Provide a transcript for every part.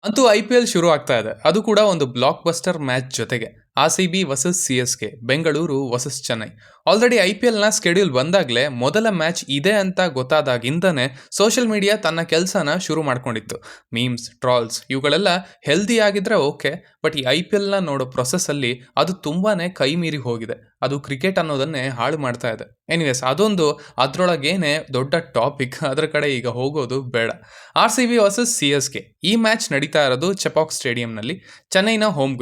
ಅಂತೂ IPL ಶುರು ಆಗ್ತಾ ಇದೆ. ಅದು ಕೂಡ ಒಂದು ಬ್ಲಾಕ್ ಬಸ್ಟರ್ ಮ್ಯಾಚ್ ಜೊತೆಗೆ. RCB versus CSK, Bengaluru versus Chennai. Already IPLನ ಸ್ಕೆಡ್ಯೂಲ್ ಬಂದಾಗಲೇ ಮೊದಲ ಮ್ಯಾಚ್ ಇದೆ ಅಂತ ಗೊತ್ತಾದಾಗಿಂದನೇ ಸೋಷಿಯಲ್ ಮೀಡಿಯಾ ತನ್ನ ಕೆಲಸನ ಶುರು ಮಾಡ್ಕೊಂಡಿತ್ತು. ಮೀಮ್ಸ್, ಟ್ರಾಲ್ಸ್ ಇವುಗಳೆಲ್ಲ ಹೆಲ್ದಿ ಆಗಿದ್ರೆ ಓಕೆ, ಬಟ್ ಈ IPLನ ನೋಡೋ ಪ್ರೊಸೆಸ್ಸಲ್ಲಿ ಅದು ತುಂಬಾನೇ ಕೈ ಮೀರಿ ಹೋಗಿದೆ. ಅದು ಕ್ರಿಕೆಟ್ ಅನ್ನೋದನ್ನೇ ಹಾಳು ಮಾಡ್ತಾ ಇದೆ. ಎನಿವೇಸ್, ಅದೊಂದು ಅದರೊಳಗೇನೆ ದೊಡ್ಡ ಟಾಪಿಕ್. ಅದರ ಕಡೆ ಈಗ ಹೋಗೋದು ಬೇಡ. RCB ವರ್ಸಸ್ CSK ಈ ಮ್ಯಾಚ್ ನಡೀತಾ ಇರೋದು ಚೆಪಾಕ್ ಸ್ಟೇಡಿಯಂನಲ್ಲಿ, ಚೆನ್ನೈನ ಹೋಮ್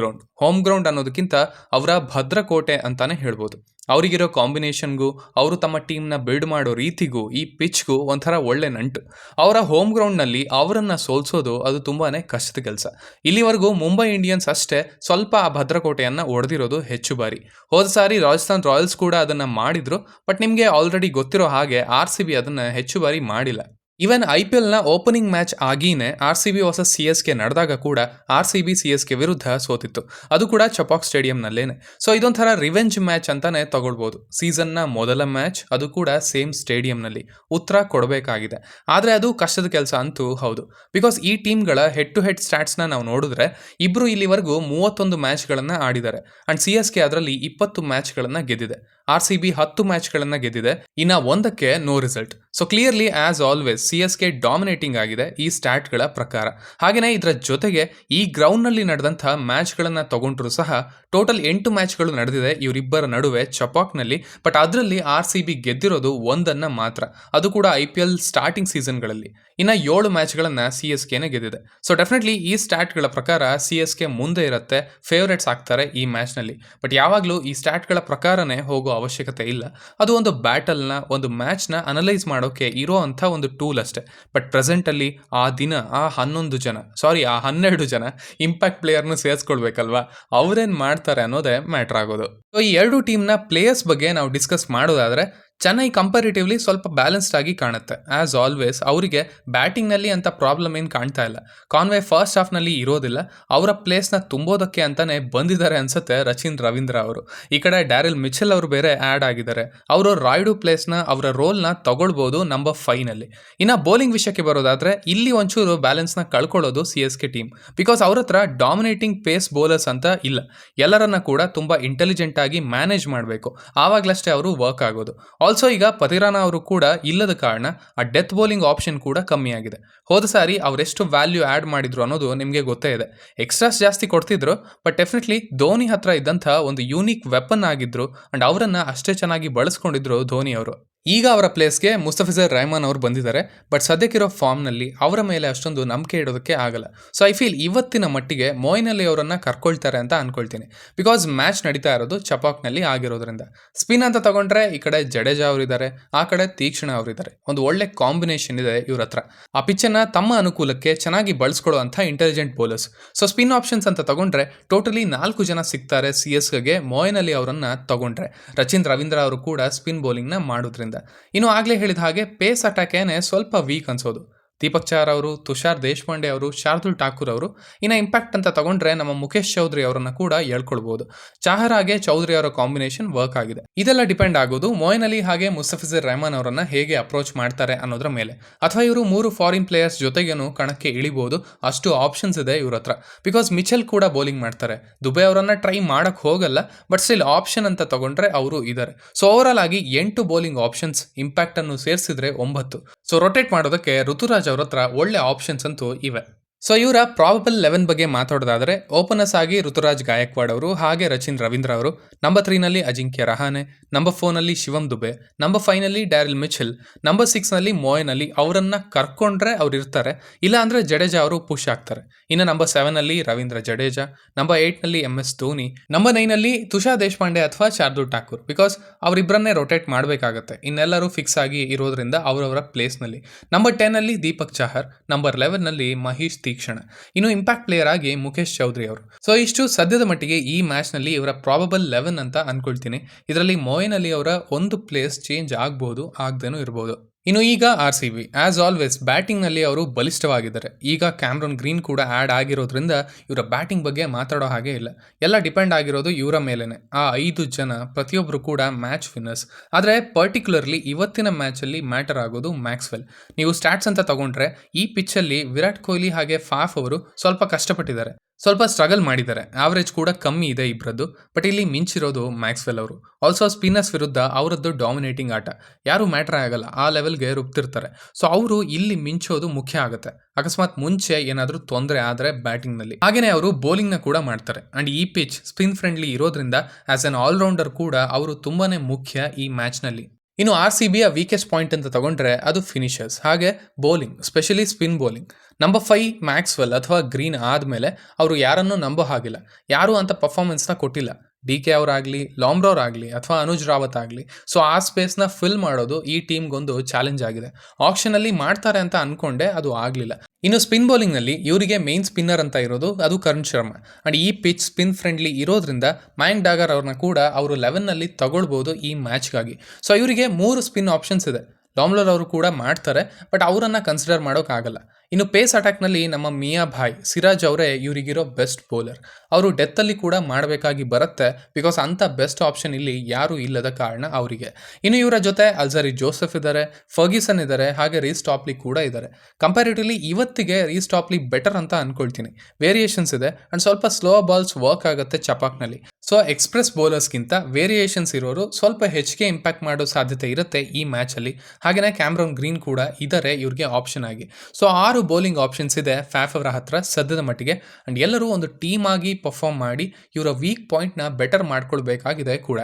ಗ್ರೌಂಡ್ ಅನ್ನೋದಕ್ಕಿಂತ ಅವರ ಭದ್ರಕೋಟೆ ಅಂತಾನೆ ಹೇಳ್ಬೋದು. ಅವರಿಗಿರೋ ಕಾಂಬಿನೇಷನ್ಗೂ ಅವರು ತಮ್ಮ ಟೀಮ್ನ ಬಿಲ್ಡ್ ಮಾಡೋ ರೀತಿಗೂ ಈ ಪಿಚ್ಗೂ ಒಂಥರ ಒಳ್ಳೆ ನಂಟು. ಅವರ ಹೋಮ್ ಗ್ರೌಂಡ್ನಲ್ಲಿ ಅವರನ್ನು ಸೋಲ್ಸೋದು ಅದು ತುಂಬಾನೇ ಕಷ್ಟದ ಕೆಲಸ. ಇಲ್ಲಿವರೆಗೂ ಮುಂಬೈ ಇಂಡಿಯನ್ಸ್ ಅಷ್ಟೇ ಸ್ವಲ್ಪ ಆ ಭದ್ರಕೋಟೆಯನ್ನು ಒಡೆದಿರೋದು ಹೆಚ್ಚು ಬಾರಿ. ಹೋದ ಸಾರಿ ರಾಜಸ್ಥಾನ್ ರಾಯಲ್ಸ್ ಕೂಡ ಅದನ್ನು ಮಾಡಿದ್ರು, ಬಟ್ ನಿಮಗೆ ಆಲ್ರೆಡಿ ಗೊತ್ತಿರೋ ಹಾಗೆ RCB ಅದನ್ನು ಹೆಚ್ಚು ಬಾರಿ ಮಾಡಿಲ್ಲ. ಈವನ್ IPLನ ಓಪನಿಂಗ್ ಮ್ಯಾಚ್ ಆಗೀನೆ RCB ವರ್ಸಸ್ CSK ನಡೆದಾಗ ಕೂಡ RCB CSK ವಿರುದ್ಧ ಸೋತಿತ್ತು. ಅದು ಕೂಡ ಚಪಾಕ್ ಸ್ಟೇಡಿಯಂನಲ್ಲೇನೆ. ಸೊ ಇದೊಂಥರ ರಿವೆಂಜ್ ಮ್ಯಾಚ್ ಅಂತಾನೆ ತಗೊಳ್ಬೋದು. ಸೀಸನ್ನ ಮೊದಲ ಮ್ಯಾಚ್, ಅದು ಕೂಡ ಸೇಮ್ ಸ್ಟೇಡಿಯಂನಲ್ಲಿ. ಉತ್ತರ ಕೊಡಬೇಕಾಗಿದೆ, ಆದರೆ ಅದು ಕಷ್ಟದ ಕೆಲಸ ಅಂತೂ ಹೌದು. ಬಿಕಾಸ್ ಈ ಟೀಮ್ಗಳ ಹೆಡ್ ಟು ಹೆಡ್ ಸ್ಟ್ಯಾಟ್ಸ್ನ ನಾವು ನೋಡಿದ್ರೆ ಇಬ್ಬರು ಇಲ್ಲಿವರೆಗೂ 31 ಮ್ಯಾಚ್ಗಳನ್ನು ಆಡಿದ್ದಾರೆ. ಅಂಡ್ CSK ಅದರಲ್ಲಿ 20 ಮ್ಯಾಚ್ಗಳನ್ನು ಗೆದ್ದಿದೆ. RCB 10 ಮ್ಯಾಚ್ಗಳನ್ನು ಗೆದ್ದಿದೆ, ಇನ್ನು ಒಂದಕ್ಕೆ no result. So clearly as always CSK dominating ಆಗಿದೆ ಈ ಸ್ಟ್ಯಾಟ್ಗಳ ಪ್ರಕಾರ. ಹಾಗೆಯೇ ಇದರ ಜೊತೆಗೆ ಈ ಗ್ರೌಂಡ್ನಲ್ಲಿ ನಡೆದಂಥ ಮ್ಯಾಚ್ಗಳನ್ನು ತಗೊಂಡ್ರು ಸಹ ಟೋಟಲ್ 8 ಮ್ಯಾಚ್ಗಳು ನಡೆದಿದೆ ಇವರಿಬ್ಬರ ನಡುವೆ ಚಪಾಕ್ನಲ್ಲಿ. ಬಟ್ ಅದರಲ್ಲಿ RCB ಗೆದ್ದಿರೋದು ಒಂದನ್ನು ಮಾತ್ರ, ಅದು ಕೂಡ IPL ಸ್ಟಾರ್ಟಿಂಗ್ ಸೀಸನ್ಗಳಲ್ಲಿ. ಇನ್ನು 7 ಮ್ಯಾಚ್ಗಳನ್ನು CSKನೇ ಗೆದ್ದಿದೆ. ಸೊ ಡೆಫಿನೆಟ್ಲಿ ಈ ಸ್ಟ್ಯಾಟ್ಗಳ ಪ್ರಕಾರ CSK ಮುಂದೆ ಇರುತ್ತೆ, ಫೇವರೇಟ್ಸ್ ಆಗ್ತಾರೆ ಈ ಮ್ಯಾಚ್ನಲ್ಲಿ. ಬಟ್ ಯಾವಾಗಲೂ ಈ ಸ್ಟ್ಯಾಟ್ಗಳ ಪ್ರಕಾರನೇ ಹೋಗೋ ಅವಶ್ಯಕತೆ ಇಲ್ಲ. ಅದು ಒಂದು ಬ್ಯಾಟಲ್ನ, ಒಂದು ಮ್ಯಾಚ್ನ ಅನಲೈಸ್ ಮಾಡೋಕೆ ಇರೋ ಅಂಥ ಒಂದು ಟೂಲ್ ಅಷ್ಟೇ. ಬಟ್ ಪ್ರೆಸೆಂಟಲ್ಲಿ ಆ ದಿನ ಆ 12 ಜನ ಇಂಪ್ಯಾಕ್ಟ್ ಪ್ಲೇಯರ್ನ ಸೇರಿಸ್ಕೊಳ್ಬೇಕಲ್ವಾ, ಅವರೇನು ಮಾಡ್ತಾರೆ ಅನ್ನೋದೇ ಮ್ಯಾಟ್ರ್ ಆಗೋದು. ಸೊ ಈ ಎರಡು ಟೀಮ್ನ ಪ್ಲೇಯರ್ಸ್ ಬಗ್ಗೆ ನಾವು ಡಿಸ್ಕಸ್ ಮಾಡೋದಾದರೆ ಚೆನ್ನೈ ಕಂಪ್ಯಾರಿಟಿವ್ಲಿ ಸ್ವಲ್ಪ ಬ್ಯಾಲೆನ್ಸ್ಡ್ ಆಗಿ ಕಾಣುತ್ತೆ. ಆಸ್ ಆಲ್ವೇಸ್ ಅವರಿಗೆ ಬ್ಯಾಟಿಂಗ್ನಲ್ಲಿ ಅಂತ ಪ್ರಾಬ್ಲಮ್ ಏನು ಕಾಣ್ತಾ ಇಲ್ಲ. ಕಾನ್ವೆ ಫಸ್ಟ್ ಹಾಫ್ನಲ್ಲಿ ಇರೋದಿಲ್ಲ, ಅವರ ಪ್ಲೇಸ್ನ ತುಂಬೋದಕ್ಕೆ ಅಂತಾನೆ ಬಂದಿದ್ದಾರೆ ಅನ್ಸುತ್ತೆ ರಚಿನ್ ರವೀಂದ್ರ ಅವರು. ಈ ಕಡೆ ಡ್ಯಾರಿಲ್ ಮಿಚೆಲ್ ಅವರು ಬೇರೆ ಆ್ಯಡ್ ಆಗಿದ್ದಾರೆ. ಅವರು ರಾಯ್ಡು ಪ್ಲೇಸ್ನ, ಅವರ ರೋಲ್ನ ತಗೊಳ್ಬೋದು ನಂಬರ್ 5ನಲ್ಲಿ. ಇನ್ನು ಬೌಲಿಂಗ್ ವಿಷಯಕ್ಕೆ ಬರೋದಾದರೆ ಇಲ್ಲಿ ಒಂಚೂರು ಬ್ಯಾಲೆನ್ಸ್ನ ಕಳ್ಕೊಳ್ಳೋದು CSK ಟೀಮ್. ಬಿಕಾಸ್ ಅವ್ರ ಹತ್ರ ಡಾಮಿನೇಟಿಂಗ್ ಪೇಸ್ ಬೌಲರ್ಸ್ ಅಂತ ಇಲ್ಲ. ಎಲ್ಲರನ್ನ ಕೂಡ ತುಂಬ ಇಂಟೆಲಿಜೆಂಟ್ ಆಗಿ ಮ್ಯಾನೇಜ್ ಮಾಡಬೇಕು, ಆವಾಗಲಷ್ಟೇ ಅವರು ವರ್ಕ್ ಆಗೋದು. ಆಲ್ಸೋ ಈಗ ಪತಿರಾನ ಅವರು ಕೂಡ ಇಲ್ಲದ ಕಾರಣ ಆ ಡೆತ್ ಬೌಲಿಂಗ್ ಆಪ್ಷನ್ ಕೂಡ ಕಮ್ಮಿ ಆಗಿದೆ. ಹೋದ ಸಾರಿ ಅವರೆಷ್ಟು ವ್ಯಾಲ್ಯೂ ಆ್ಯಡ್ ಮಾಡಿದ್ರು ಅನ್ನೋದು ನಿಮಗೆ ಗೊತ್ತೇ ಇದೆ. ಎಕ್ಸ್ಟ್ರಾಸ್ ಜಾಸ್ತಿ ಕೊಡ್ತಿದ್ರು, ಬಟ್ ಡೆಫಿನೆಟ್ಲಿ ಧೋನಿ ಹತ್ರ ಇದ್ದಂಥ ಒಂದು ಯೂನಿಕ್ ವೆಪನ್ ಆಗಿದ್ರು. ಅಂಡ್ ಅವರನ್ನು ಅಷ್ಟೇ ಚೆನ್ನಾಗಿ ಬಳಸ್ಕೊಂಡಿದ್ರು ಧೋನಿ ಅವರು. ಈಗ ಅವರ ಪ್ಲೇಸ್ಗೆ ಮುಸ್ತಫಿಜರ್ ರೆಹಮಾನ್ ಅವರು ಬಂದಿದ್ದಾರೆ, ಬಟ್ ಸದ್ಯಕ್ಕಿರೋ ಫಾರ್ಮ್ನಲ್ಲಿ ಅವರ ಮೇಲೆ ಅಷ್ಟೊಂದು ನಂಬಿಕೆ ಇಡೋದಕ್ಕೆ ಆಗಲ್ಲ. ಸೊ ಐ ಫೀಲ್ ಇವತ್ತಿನ ಮಟ್ಟಿಗೆ ಮೊಯಿನ್ ಅಲಿ ಅವರನ್ನು ಕರ್ಕೊಳ್ತಾರೆ ಅಂತ ಅನ್ಕೊಳ್ತೀನಿ. ಬಿಕಾಸ್ ಮ್ಯಾಚ್ ನಡೀತಾ ಇರೋದು ಚಪಾಕ್ನಲ್ಲಿ ಆಗಿರೋದ್ರಿಂದ. ಸ್ಪಿನ್ ಅಂತ ತಗೊಂಡ್ರೆ ಈ ಕಡೆ ಜಡೇಜಾ ಅವರಿದ್ದಾರೆ, ಆ ಕಡೆ ತೀಕ್ಷ್ಣ ಅವರಿದ್ದಾರೆ. ಒಂದು ಒಳ್ಳೆ ಕಾಂಬಿನೇಷನ್ ಇದೆ ಇವ್ರ ಹತ್ರ. ಆ ಪಿಚ್ಚನ್ನು ತಮ್ಮ ಅನುಕೂಲಕ್ಕೆ ಚೆನ್ನಾಗಿ ಬಳಸ್ಕೊಳ್ಳುವಂಥ intelligent bowlers. So spin options ಅಂತ ತಗೊಂಡ್ರೆ ಟೋಟಲಿ 4 ಜನ ಸಿಗ್ತಾರೆ CSKಗೆ ಮೊಯಿನ್ ಅಲಿ ಅವರನ್ನು ತಗೊಂಡ್ರೆ. ರಚಿನ್ ರವೀಂದ್ರ ಅವರು ಕೂಡ ಸ್ಪಿನ್ ಬೌಲಿಂಗ್ನ ಮಾಡೋದ್ರಿಂದ. ಇನ್ನು ಆಗಲೇ ಹೇಳಿದ ಹಾಗೆ ಪೇಸ್ ಅಟ್ಯಾಕ್ ಏನೇ ಸ್ವಲ್ಪ ವೀಕ್ ಅನ್ಸೋದು. ದೀಪಕ್ ಚಹರ್ ಅವರು, ತುಷಾರ್ ದೇಶಪಾಂಡೆ ಅವರು, ಶಾರ್ದುಲ್ ಠಾಕೂರ್ ಅವರು. ಇನ್ನು ಇಂಪ್ಯಾಕ್ಟ್ ಅಂತ ತಗೊಂಡ್ರೆ ನಮ್ಮ ಮುಖೇಶ್ ಚೌಧರಿ ಅವರನ್ನು ಕೂಡ ಹೇಳ್ಕೊಳ್ಬೋದು. ಚಹರ್ ಹಾಗೆ ಚೌಧರಿ ಅವರ ಕಾಂಬಿನೇಷನ್ ವರ್ಕ್ ಆಗಿದೆ. ಇದೆಲ್ಲ ಡಿಪೆಂಡ್ ಆಗೋದು ಮೊಯಿನ್ ಅಲಿ ಹಾಗೆ ಮುಸ್ತಫಿಜರ್ ರೆಹಮಾನ್ ಅವರನ್ನ ಹೇಗೆ ಅಪ್ರೋಚ್ ಮಾಡ್ತಾರೆ ಅನ್ನೋದ್ರ ಮೇಲೆ. ಅಥವಾ ಇವರು 3 ಫಾರಿನ್ ಪ್ಲೇಯರ್ಸ್ ಜೊತೆಗೇನು ಕಣಕ್ಕೆ ಇಳಿಬಹುದು, ಅಷ್ಟು ಆಪ್ಷನ್ಸ್ ಇದೆ ಇವ್ರ ಹತ್ರ. ಬಿಕಾಸ್ ಮಿಚೆಲ್ ಕೂಡ ಬೌಲಿಂಗ್ ಮಾಡ್ತಾರೆ. ದುಬೆ ಅವರನ್ನ ಟ್ರೈ ಮಾಡಕ್ ಹೋಗಲ್ಲ, ಬಟ್ ಸ್ಟಿಲ್ ಆಪ್ಷನ್ ಅಂತ ತಗೊಂಡ್ರೆ ಅವರು ಇದ್ದಾರೆ. ಸೊ ಓವರ್ ಆಲ್ ಆಗಿ 8 ಬೌಲಿಂಗ್ ಆಪ್ಷನ್ಸ್, ಇಂಪ್ಯಾಕ್ಟ್ ಅನ್ನು ಸೇರಿಸಿದ್ರೆ 9. ಸೊ ರೊಟೇಟ್ ಮಾಡೋದಕ್ಕೆ ಋತುರಾಜ್ ಅವ್ರ ಹತ್ರ ಒಳ್ಳೆ ಆಪ್ಷನ್ಸ್ ಅಂತೂ ಇವೆ. ಸೊ ಇವರ ಪ್ರಾಬಬಲ್ 11 ಬಗ್ಗೆ ಮಾತಾಡೋದಾದರೆ ಓಪನರ್ಸ್ ಆಗಿ ಋತುರಾಜ್ ಗಾಯಕ್ವಾಡ್ ಅವರು ಹಾಗೆ ರಚಿನ್ ರವೀಂದ್ರ ಅವರು, ನಂಬರ್ 3ನಲ್ಲಿ ಅಜಿಂಕ್ಯ ರಹಾನೆ, ನಂಬರ್ 4ನಲ್ಲಿ ಶಿವಮ್ ದುಬೆ, ನಂಬರ್ 5ನಲ್ಲಿ ಡ್ಯಾರಿಲ್ ಮಿಚೆಲ್, ನಂಬರ್ 6ನಲ್ಲಿ ಮೊಯಿನ್ ಅಲಿ. ಅವರನ್ನು ಕರ್ಕೊಂಡ್ರೆ ಅವ್ರು ಇರ್ತಾರೆ, ಇಲ್ಲ ಅಂದರೆ ಜಡೇಜಾ ಅವರು ಪುಷ್ ಆಗ್ತಾರೆ. ಇನ್ನು ನಂಬರ್ 7ನಲ್ಲಿ ರವೀಂದ್ರ ಜಡೇಜಾ, ನಂಬರ್ 8ನಲ್ಲಿ MS ಧೋನಿ, ನಂಬರ್ 9ನಲ್ಲಿ ತುಷಾರ್ ದೇಶಪಾಂಡೆ ಅಥವಾ ಶಾರ್ದುಲ್ ಠಾಕೂರ್. ಬಿಕಾಸ್ ಅವರಿಬ್ಬರನ್ನೇ ರೊಟೇಟ್ ಮಾಡಬೇಕಾಗತ್ತೆ, ಇನ್ನೆಲ್ಲರೂ ಫಿಕ್ಸ್ ಆಗಿ ಇರೋದ್ರಿಂದ ಅವರವರ ಪ್ಲೇಸ್ನಲ್ಲಿ. ನಂಬರ್ 10ನಲ್ಲಿ ದೀಪಕ್ ಚಹರ್, ನಂಬರ್ 11ನಲ್ಲಿ ಮಹೇಶ್ ತೀಕ್ಷಣ, ಇನ್ನು ಇಂಪ್ಯಾಕ್ಟ್ ಪ್ಲೇಯರ್ ಆಗಿ ಮುಖೇಶ್ ಚೌಧರಿ ಅವರು. ಸೊ ಇಷ್ಟು ಸದ್ಯದ ಮಟ್ಟಿಗೆ ಈ ಮ್ಯಾಚ್ನಲ್ಲಿ ಇವರ ಪ್ರಾಬಬಲ್ 11 ಅಂತ ಅನ್ಕೊಳ್ತೀನಿ. ಇದರಲ್ಲಿ ಮೊಯಿನ್ ಅಲಿ ಅವರ ಒಂದು ಪ್ಲೇಸ್ ಚೇಂಜ್ ಆಗಬಹುದು, ಆಗದೇನೂ ಇರಬಹುದು. ಇನ್ನು ಈಗ RCB ಆಸ್ ಆಲ್ವೇಸ್ ಬ್ಯಾಟಿಂಗ್ನಲ್ಲಿ ಅವರು ಬಲಿಷ್ಠವಾಗಿದ್ದಾರೆ. ಈಗ ಕ್ಯಾಮ್ರನ್ ಗ್ರೀನ್ ಕೂಡ ಆ್ಯಡ್ ಆಗಿರೋದ್ರಿಂದ ಇವರ ಬ್ಯಾಟಿಂಗ್ ಬಗ್ಗೆ ಮಾತಾಡೋ ಹಾಗೆ ಇಲ್ಲ. ಎಲ್ಲ ಡಿಪೆಂಡ್ ಆಗಿರೋದು ಇವರ ಮೇಲೇ. ಆ 5 ಜನ ಪ್ರತಿಯೊಬ್ಬರು ಕೂಡ ಮ್ಯಾಚ್ ವಿನ್ನರ್ಸ್. ಆದರೆ ಪರ್ಟಿಕ್ಯುಲರ್ಲಿ ಇವತ್ತಿನ ಮ್ಯಾಚಲ್ಲಿ ಮ್ಯಾಟರ್ ಆಗೋದು ಮ್ಯಾಕ್ಸ್ವೆಲ್. ನೀವು ಸ್ಟ್ಯಾಟ್ಸ್ ಅಂತ ತಗೊಂಡ್ರೆ ಈ ಪಿಚ್ಚಲ್ಲಿ ವಿರಾಟ್ ಕೊಹ್ಲಿ ಹಾಗೆ ಫಾಫ್ ಅವರು ಸ್ವಲ್ಪ ಕಷ್ಟಪಟ್ಟಿದ್ದಾರೆ, ಸ್ವಲ್ಪ ಸ್ಟ್ರಗಲ್ ಮಾಡಿದ್ದಾರೆ. ಆವರೇಜ್ ಕೂಡ ಕಮ್ಮಿ ಇದೆ ಇಬ್ಬರದ್ದು. ಬಟ್ ಇಲ್ಲಿ ಮಿಂಚಿರೋದು ಮ್ಯಾಕ್ಸ್ವೆಲ್ ಅವರು. ಆಲ್ಸೋ ಸ್ಪಿನ್ನರ್ಸ್ ವಿರುದ್ಧ ಅವರದ್ದು ಡಾಮಿನೇಟಿಂಗ್ ಆಟ, ಯಾರು ಮ್ಯಾಟ್ರ್ ಆಗಲ್ಲ ಆ ಲೆವೆಲ್ಗೆ ರುಬ್ತಿರ್ತಾರೆ. ಸೊ ಅವರು ಇಲ್ಲಿ ಮಿಂಚೋದು ಮುಖ್ಯ ಆಗುತ್ತೆ. ಅಕಸ್ಮಾತ್ ಮುಂಚೆ ಏನಾದರೂ ತೊಂದರೆ ಆದರೆ ಬ್ಯಾಟಿಂಗ್ನಲ್ಲಿ. ಹಾಗೆಯೇ ಅವರು ಬೌಲಿಂಗ್ನ ಕೂಡ ಮಾಡ್ತಾರೆ. ಅಂಡ್ ಈ ಪಿಚ್ ಸ್ಪಿನ್ ಫ್ರೆಂಡ್ಲಿ ಇರೋದ್ರಿಂದ ಆಸ್ ಅನ್ ಆಲ್ರೌಂಡರ್ ಕೂಡ ಅವರು ತುಂಬಾನೇ ಮುಖ್ಯ ಈ ಮ್ಯಾಚ್ನಲ್ಲಿ. ಇನ್ನು RCBಯ ವೀಕೆಸ್ಟ್ ಪಾಯಿಂಟ್ ಅಂತ ತಗೊಂಡ್ರೆ ಅದು ಫಿನಿಷರ್ಸ್ ಹಾಗೆ bowling, specially spin bowling. Number 5 Maxwell ಅಥವಾ ಗ್ರೀನ್ ಆದಮೇಲೆ ಅವರು ಯಾರನ್ನೂ ನಂಬೋ ಹಾಗಿಲ್ಲ. ಯಾರೂ ಅಂತ ಪರ್ಫಾರ್ಮೆನ್ಸ್ನ ಕೊಟ್ಟಿಲ್ಲ. DK ಅವರಾಗಲಿ, ಲಾಮ್ರೋರ್ ಆಗಲಿ ಅಥವಾ ಅನುಜ್ ರಾವತ್ ಆಗಲಿ. ಸೊ ಆ ಸ್ಪೇಸ್ನ ಫಿಲ್ ಮಾಡೋದು ಈ ಟೀಮ್ಗೊಂದು ಚಾಲೆಂಜ್ ಆಗಿದೆ. ಆಕ್ಷನಲ್ಲಿ ಮಾಡ್ತಾರೆ ಅಂತ ಅನ್ಕೊಂಡೆ, ಅದು ಆಗಲಿಲ್ಲ. ಇನ್ನು ಸ್ಪಿನ್ ಬೌಲಿಂಗ್ನಲ್ಲಿ ಇವರಿಗೆ ಮೇನ್ ಸ್ಪಿನ್ನರ್ ಅಂತ ಇರೋದು ಅದು ಕರಣ್ ಶರ್ಮಾ. ಅಂಡ್ ಈ ಪಿಚ್ ಸ್ಪಿನ್ ಫ್ರೆಂಡ್ಲಿ ಇರೋದ್ರಿಂದ ಮಯಾಂಕ್ ಡಾಗರ್ ಅವ್ರನ್ನ ಕೂಡ ಅವರು 11ನಲ್ಲಿ ತಗೊಳ್ಬೋದು ಈ ಮ್ಯಾಚ್ಗಾಗಿ. ಸೊ ಇವರಿಗೆ 3 ಸ್ಪಿನ್ ಆಪ್ಷನ್ಸ್ ಇದೆ. ಲಾಮ್ಲರ್ ಅವರು ಕೂಡ ಮಾಡ್ತಾರೆ, ಬಟ್ ಅವರನ್ನು ಕನ್ಸಿಡರ್ ಮಾಡೋಕ್ಕಾಗಲ್ಲ. ಇನ್ನು ಪೇಸ್ ಅಟ್ಯಾಕ್ನಲ್ಲಿ ನಮ್ಮ ಮಿಯಾ ಭಾಯ್ ಸಿರಾಜ್ ಅವರೇ ಇವರಿಗಿರೋ ಬೆಸ್ಟ್ ಬೌಲರ್. ಅವರು ಡೆತ್ತಲ್ಲಿ ಕೂಡ ಮಾಡಬೇಕಾಗಿ ಬರುತ್ತೆ, ಬಿಕಾಸ್ ಅಂಥ ಬೆಸ್ಟ್ ಆಪ್ಷನ್ ಇಲ್ಲಿ ಯಾರೂ ಇಲ್ಲದ ಕಾರಣ ಅವರಿಗೆ. ಇನ್ನು ಇವರ ಜೊತೆ ಅಲ್ಜರಿ ಜೋಸೆಫ್ ಇದ್ದಾರೆ, ಫರ್ಗ್ಯೂಸನ್ ಇದ್ದಾರೆ, ಹಾಗೆ ರೀಸ್ ಟಾಪ್ಲಿ ಕೂಡ ಇದ್ದಾರೆ. ಕಂಪ್ಯಾರಿಟಿವ್ಲಿ ಇವತ್ತಿಗೆ ರೀಸ್ ಟಾಪ್ಲಿ ಬೆಟರ್ ಅಂತ ಅನ್ಕೊಳ್ತೀನಿ. ವೇರಿಯೇಷನ್ಸ್ ಇದೆ ಅಂಡ್ ಸ್ವಲ್ಪ ಸ್ಲೋ ಬಾಲ್ಸ್ ವರ್ಕ್ ಆಗುತ್ತೆ ಚಪಾಕ್ನಲ್ಲಿ. ಸೊ ಎಕ್ಸ್ಪ್ರೆಸ್ ಬೌಲರ್ಸ್ಗಿಂತ ವೇರಿಯೇಷನ್ಸ್ ಇರೋರು ಸ್ವಲ್ಪ ಹೆಚ್ಚಿಗೆ ಇಂಪ್ಯಾಕ್ಟ್ ಮಾಡೋ ಸಾಧ್ಯತೆ ಇರುತ್ತೆ ಈ ಮ್ಯಾಚಲ್ಲಿ. ಹಾಗೆಯೇ ಕ್ಯಾಮ್ರನ್ ಗ್ರೀನ್ ಕೂಡ ಇದ್ದಾರೆ ಇವ್ರಿಗೆ ಆಪ್ಷನ್ ಆಗಿ. ಸೊ 6 ಬೌಲಿಂಗ್ ಆಪ್ಷನ್ಸ್ ಇದೆ ಫ್ಯಾಫ್ ಅವರ ಹತ್ರ ಸದ್ಯದ ಮಟ್ಟಿಗೆ. ಅಂಡ್ ಎಲ್ಲರೂ ಒಂದು ಟೀಮ್ ಆಗಿ ಪರ್ಫಾರ್ಮ್ ಮಾಡಿ ಇವರ ವೀಕ್ ಪಾಯಿಂಟ್ನ ಬೆಟರ್ ಮಾಡ್ಕೊಳ್ಬೇಕಾಗಿದೆ ಕೂಡ.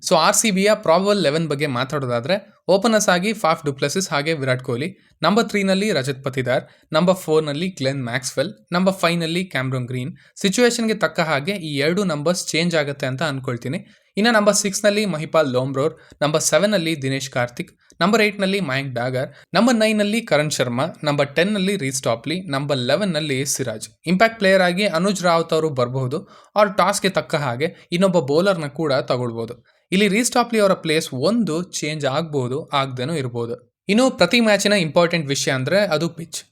ಸೊ RCBಯ ಪ್ರಾಬಬಲ್ 11 ಬಗ್ಗೆ ಮಾತಾಡೋದಾದ್ರೆ ಓಪನರ್ಸ್ ಆಗಿ ಫಾಫ್ ಡು ಪ್ಲೆಸಿಸ್ ಹಾಗೆ ವಿರಾಟ್ ಕೊಹ್ಲಿ, ನಂಬರ್ 3ನಲ್ಲಿ ರಜತ್ ಪತಿದಾರ್, ನಂಬರ್ 4ನಲ್ಲಿ ಗ್ಲೆನ್ ಮ್ಯಾಕ್ಸ್ವೆಲ್, ನಂಬರ್ 5ನಲ್ಲಿ ಕ್ಯಾಮ್ರನ್ ಗ್ರೀನ್. ಸಿಚುವೇಶನ್ಗೆ ತಕ್ಕ ಹಾಗೆ ಈ 2 ನಂಬರ್ಸ್ ಚೇಂಜ್ ಆಗುತ್ತೆ ಅಂತ ಅನ್ಕೊಳ್ತೀನಿ. ಇನ್ನು ನಂಬರ್ 6ನಲ್ಲಿ ಮಹಿಪಾಲ್ ಲೋಮ್ರೋರ್, ನಂಬರ್ 7ನಲ್ಲಿ ದಿನೇಶ್ ಕಾರ್ತಿಕ್, ನಂಬರ್ 8ನಲ್ಲಿ ಮಯಾಂಕ್ ಡಾಗರ್, ನಂಬರ್ 9ನಲ್ಲಿ ಕರಣ್ ಶರ್ಮಾ, ನಂಬರ್ 10ನಲ್ಲಿ ರೀಸ್ ಟಾಪ್ಲಿ, ನಂಬರ್ 11ನಲ್ಲಿ ಸಿರಾಜ್. ಇಂಪ್ಯಾಕ್ಟ್ ಪ್ಲೇಯರ್ ಆಗಿ ಅನುಜ್ ರಾವತ್ ಅವರು ಬರಬಹುದು, ಅವ್ರ ಟಾಸ್ಗೆ ತಕ್ಕ ಹಾಗೆ ಇನ್ನೊಬ್ಬ ಬೌಲರ್ನ ಕೂಡ ತಗೊಳ್ಬೋದು. ಇಲ್ಲಿ ರೀಸ್ ಟಾಪ್ಲಿ ಅವರ ಪ್ಲೇಸ್ ಒಂದು ಚೇಂಜ್ ಆಗಬಹುದು, ಆಗದೇನೂ ಇರಬಹುದು. ಇನ್ನು ಪ್ರತಿ ಮ್ಯಾಚಿನ ಇಂಪಾರ್ಟೆಂಟ್ ವಿಷಯ ಅಂದರೆ ಅದು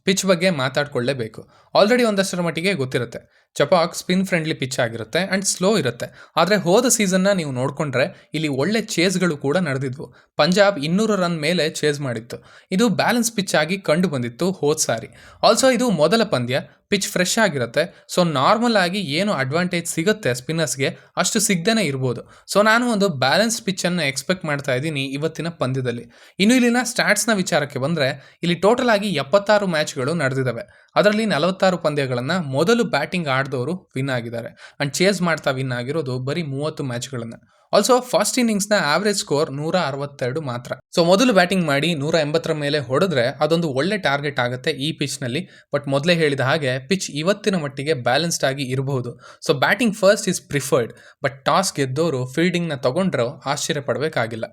ಪಿಚ್ ಬಗ್ಗೆ ಮಾತಾಡ್ಕೊಳ್ಳೇಬೇಕು. ಆಲ್ರೆಡಿ ಒಂದಷ್ಟರ ಮಟ್ಟಿಗೆ ಗೊತ್ತಿರುತ್ತೆ, ಚಪಾಕ್ ಸ್ಪಿನ್ ಫ್ರೆಂಡ್ಲಿ ಪಿಚ್ ಆಗಿರುತ್ತೆ ಆ್ಯಂಡ್ ಸ್ಲೋ ಇರುತ್ತೆ. ಆದರೆ ಹೋದ ಸೀಸನ್ನ ನೀವು ನೋಡಿಕೊಂಡ್ರೆ ಇಲ್ಲಿ ಒಳ್ಳೆ ಚೇಸ್ಗಳು ಕೂಡ ನಡೆದಿದ್ವು. ಪಂಜಾಬ್ 200 ರನ್ ಮೇಲೆ ಚೇಸ್ ಮಾಡಿತ್ತು. ಇದು ಬ್ಯಾಲೆನ್ಸ್ ಪಿಚ್ ಆಗಿ ಕಂಡು ಬಂದಿತ್ತು ಹೋದ ಸಾರಿ. ಆಲ್ಸೋ ಇದು ಮೊದಲ ಪಂದ್ಯ, ಪಿಚ್ ಫ್ರೆಶ್ ಆಗಿರುತ್ತೆ. ಸೊ ನಾರ್ಮಲ್ ಆಗಿ ಏನು ಅಡ್ವಾಂಟೇಜ್ ಸಿಗುತ್ತೆ ಸ್ಪಿನ್ನರ್ಸ್ಗೆ ಅಷ್ಟು ಸಿಗದೇನೆ ಇರ್ಬೋದು. ಸೊ ನಾನು ಒಂದು ಬ್ಯಾಲೆನ್ಸ್ ಪಿಚ್ಚನ್ನು ಎಕ್ಸ್ಪೆಕ್ಟ್ ಮಾಡ್ತಾ ಇದ್ದೀನಿ ಇವತ್ತಿನ ಪಂದ್ಯದಲ್ಲಿ. ಇನ್ನು ಇಲ್ಲಿನ ಸ್ಟ್ಯಾಟ್ಸ್ನ ವಿಚಾರಕ್ಕೆ ಬಂದರೆ ಇಲ್ಲಿ ಟೋಟಲ್ ಆಗಿ 76 ಮ್ಯಾಚ್ಗಳು ನಡೆದಿದ್ದಾವೆ. ಅದರಲ್ಲಿ 46 ಪಂದ್ಯಗಳನ್ನು ಮೊದಲು ಬ್ಯಾಟಿಂಗ್ ಆಡಿದವರು ವಿನ್ ಆಗಿದ್ದಾರೆ ಆ್ಯಂಡ್ ಚೇಸ್ ಮಾಡ್ತಾ ವಿನ್ ಆಗಿರೋದು ಬರೀ 30 ಮ್ಯಾಚ್ಗಳನ್ನು. ಆಲ್ಸೋ ಫಸ್ಟ್ ಇನ್ನಿಂಗ್ಸ್ನ ಆವರೇಜ್ ಸ್ಕೋರ್ 162 ಮಾತ್ರ. ಸೊ ಮೊದಲು ಬ್ಯಾಟಿಂಗ್ ಮಾಡಿ 180 ಮೇಲೆ ಹೊಡೆದ್ರೆ ಅದೊಂದು ಒಳ್ಳೆ ಟಾರ್ಗೆಟ್ ಆಗುತ್ತೆ ಈ ಪಿಚ್ನಲ್ಲಿ. ಬಟ್ ಮೊದಲೇ ಹೇಳಿದ ಹಾಗೆ ಪಿಚ್ ಇವತ್ತಿನ ಮಟ್ಟಿಗೆ ಬ್ಯಾಲೆನ್ಸ್ಡ್ ಆಗಿ ಇರಬಹುದು. So batting first is preferred, but toss ಗೆದ್ದವರು ಫೀಲ್ಡಿಂಗ್ನ ತಗೊಂಡ್ರೆ ಆಶ್ಚರ್ಯ ಪಡಬೇಕಾಗಿಲ್ಲ.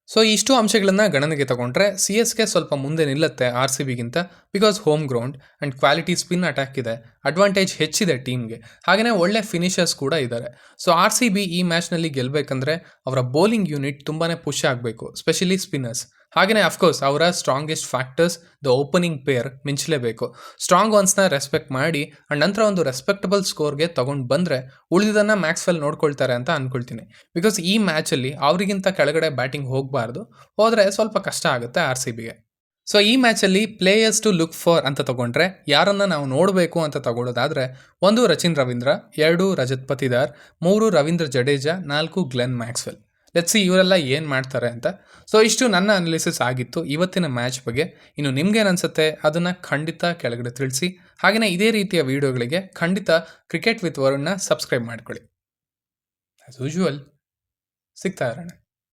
ಸೊ ಇಷ್ಟು ಅಂಶಗಳನ್ನು ಗಣನೆಗೆ ತಗೊಂಡ್ರೆ CSK ಸ್ವಲ್ಪ ಮುಂದೆ ನಿಲ್ಲುತ್ತೆ RCBಗಿಂತ, because home ground and quality spin attack ಇದೆ, ಅಡ್ವಾಂಟೇಜ್ ಹೆಚ್ಚಿದೆ ಟೀಮ್ಗೆ, ಹಾಗೆಯೇ ಒಳ್ಳೆ ಫಿನಿಷರ್ಸ್ ಕೂಡ ಇದ್ದಾರೆ. ಸೊ RCB ಈ ಮ್ಯಾಚ್ನಲ್ಲಿ ಗೆಲ್ಲಬೇಕಂದ್ರೆ ಅವರ ಬೌಲಿಂಗ್ ಯೂನಿಟ್ ತುಂಬಾ ಪುಷ್ ಆಗಬೇಕು, ಸ್ಪೆಷಲಿ ಸ್ಪಿನ್ನರ್ಸ್. ಹಾಗೆಯೇ ಅಫ್ಕೋರ್ಸ್ ಅವರ strongest factors the opening pair ಮಿಂಚಲೇಬೇಕು. ಸ್ಟ್ರಾಂಗ್ ಒನ್ಸ್ನ ರೆಸ್ಪೆಕ್ಟ್ ಮಾಡಿ ಆ್ಯಂಡ್ ನಂತರ ಒಂದು ರೆಸ್ಪೆಕ್ಟಬಲ್ ಸ್ಕೋರ್ಗೆ ತೊಗೊಂಡು ಬಂದರೆ ಉಳಿದಿದ್ದನ್ನು ಮ್ಯಾಕ್ಸ್ವೆಲ್ ನೋಡ್ಕೊಳ್ತಾರೆ ಅಂತ ಅಂದ್ಕೊಳ್ತೀನಿ. ಬಿಕಾಸ್ ಈ ಮ್ಯಾಚಲ್ಲಿ ಅವರಿಗಿಂತ ಕೆಳಗಡೆ ಬ್ಯಾಟಿಂಗ್ ಹೋಗಬಾರ್ದು, ಹೋದರೆ ಸ್ವಲ್ಪ ಕಷ್ಟ ಆಗುತ್ತೆ RCBಗೆ. ಸೊ ಈ ಮ್ಯಾಚಲ್ಲಿ ಪ್ಲೇಯರ್ಸ್ ಟು ಲುಕ್ ಫಾರ್ ಅಂತ ತಗೊಂಡ್ರೆ ಯಾರನ್ನು ನಾವು ನೋಡಬೇಕು ಅಂತ ತಗೊಳ್ಳೋದಾದರೆ 1 Rachin Ravindra, 2 Rajat Patidar, 3 Ravindra Jadeja, 4 Glenn Maxwell. Let's see ಇವರೆಲ್ಲ ಏನು ಮಾಡ್ತಾರೆ ಅಂತ. ಸೊ ಇಷ್ಟು ನನ್ನ ಅನಾಲಿಸಿಸ್ ಆಗಿತ್ತು ಇವತ್ತಿನ ಮ್ಯಾಚ್ ಬಗ್ಗೆ. ಇನ್ನು ನಿಮ್ಗೇನು ಅನಿಸುತ್ತೆ ಅದನ್ನು ಖಂಡಿತ ಕೆಳಗಡೆ ತಿಳಿಸಿ. ಹಾಗೆಯೇ ಇದೇ ರೀತಿಯ ವಿಡಿಯೋಗಳಿಗೆ ಖಂಡಿತ ಕ್ರಿಕೆಟ್ ವಿತ್ ವರುಣ್ನ ಸಬ್ಸ್ಕ್ರೈಬ್ ಮಾಡ್ಕೊಳ್ಳಿ. ಆ್ಯಸ್ ಯೂಶುವಲ್ ಸಿಗ್ತಾ ಇರೋಣ.